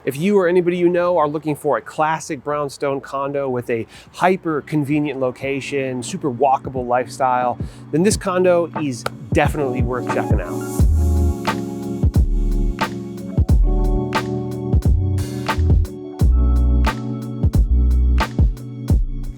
If you or anybody you know are looking for a classic brownstone condo with a hyper convenient location, super walkable lifestyle, then this condo is definitely worth checking out.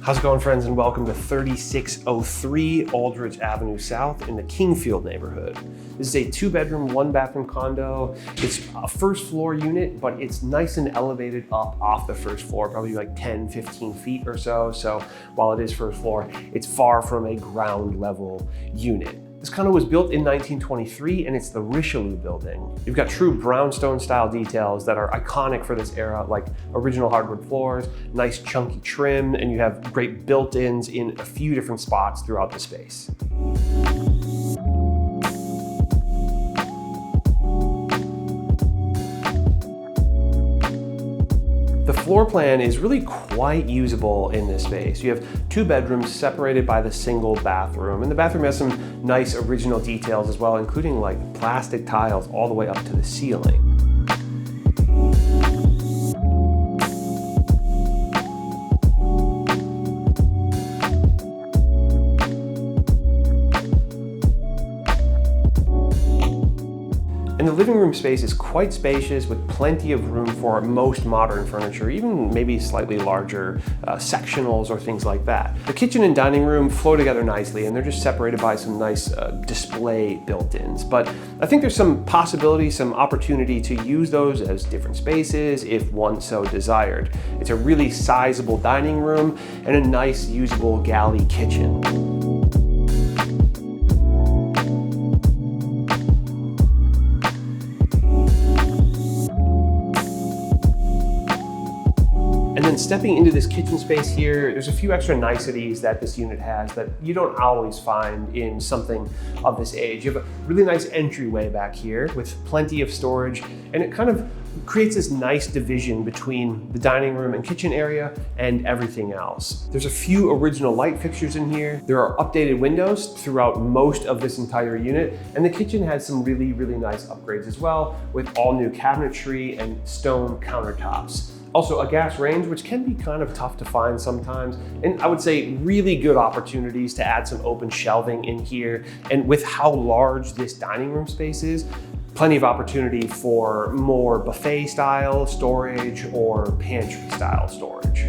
How's it going, friends, and welcome to 3603 Aldridge Avenue South in the Kingfield neighborhood. This is a 2-bedroom, 1-bathroom condo. It's a first floor unit, but it's nice and elevated up off the first floor, probably like 10, 15 feet or so. So while it is first floor, it's far from a ground level unit. This condo was built in 1923, and it's the Richelieu building. You've got true brownstone style details that are iconic for this era, like original hardwood floors, nice chunky trim, and you have great built-ins in a few different spots throughout the space. The floor plan is really quite usable in this space. You have 2 bedrooms separated by the single bathroom, and the bathroom has some nice original details as well, including like plastic tiles all the way up to the ceiling. And the living room space is quite spacious with plenty of room for most modern furniture, even maybe slightly larger sectionals or things like that. The kitchen and dining room flow together nicely, and they're just separated by some nice display built-ins. But I think there's some possibility, some opportunity to use those as different spaces if one so desired. It's a really sizable dining room and a nice usable galley kitchen. And then stepping into this kitchen space here, there's a few extra niceties that this unit has that you don't always find in something of this age. You have a really nice entryway back here with plenty of storage, and it kind of creates this nice division between the dining room and kitchen area and everything else. There's a few original light fixtures in here. There are updated windows throughout most of this entire unit, and the kitchen has some really nice upgrades as well, with all new cabinetry and stone countertops. Also a gas range, which can be kind of tough to find sometimes. And I would say really good opportunities to add some open shelving in here. And with how large this dining room space is, plenty of opportunity for more buffet style storage or pantry style storage.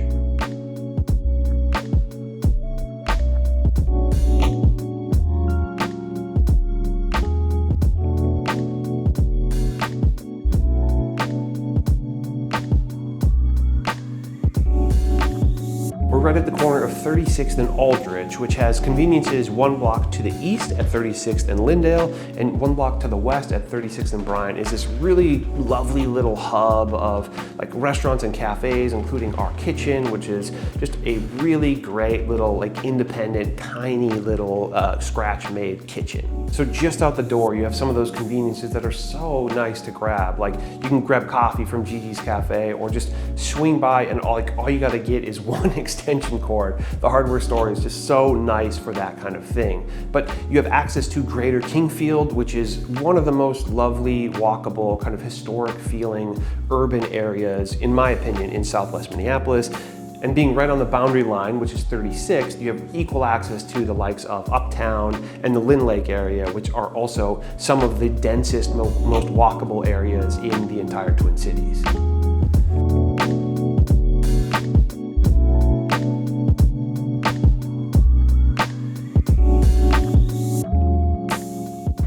Right at the corner of 36th and Aldridge, which has conveniences 1 block to the east at 36th and Lyndale, and 1 block to the west at 36th and Bryant, is this really lovely little hub of like restaurants and cafes, including our kitchen, which is just a really great little like independent, tiny little scratch-made kitchen. So just out the door, you have some of those conveniences that are so nice to grab. Like you can grab coffee from Gigi's Cafe, or just swing by and all you gotta get is one extension cord. The hardware store is just so nice for that kind of thing. But you have access to Greater Kingfield, which is one of the most lovely, walkable, kind of historic feeling urban areas, in my opinion, in Southwest Minneapolis. And being right on the boundary line, which is 36th, you have equal access to the likes of Uptown and the Lynn Lake area, which are also some of the densest, most walkable areas in the entire Twin Cities.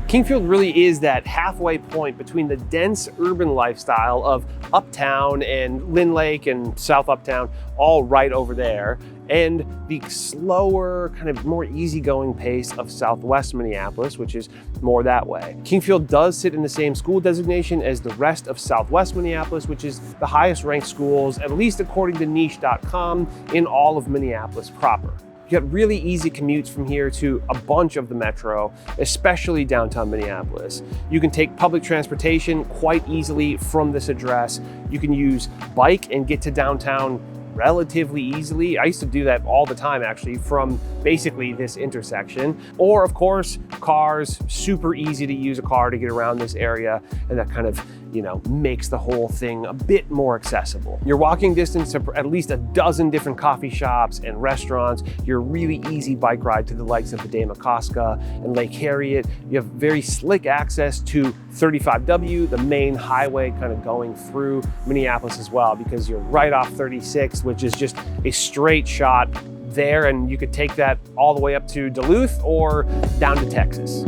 Kingfield really is that halfway point between the dense urban lifestyle of Uptown and Lynn Lake and South Uptown, all right over there, and the slower, kind of more easygoing pace of Southwest Minneapolis, which is more that way. Kingfield does sit in the same school designation as the rest of Southwest Minneapolis, which is the highest ranked schools, at least according to niche.com, in all of Minneapolis proper. You got really easy commutes from here to a bunch of the metro, especially downtown Minneapolis. You can take public transportation quite easily from this address. You can use bike and get to downtown relatively easily. I used to do that all the time actually from basically this intersection. Or of course, cars, super easy to use a car to get around this area, and that kind of you know, makes the whole thing a bit more accessible. You're walking distance to at least a dozen different coffee shops and restaurants. You're a really easy bike ride to the likes of the Damacoska and Lake Harriet. You have very slick access to 35W, the main highway kind of going through Minneapolis as well, because you're right off 36, which is just a straight shot there, and you could take that all the way up to Duluth or down to Texas.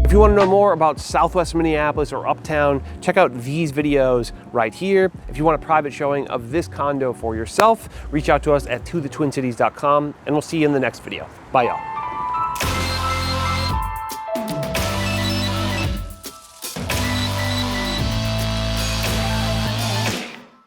If you want to know more about Southwest Minneapolis or Uptown, check out these videos right here. If you want a private showing of this condo for yourself, reach out to us at tothetwincities.com, and we'll see you in the next video. Bye, y'all.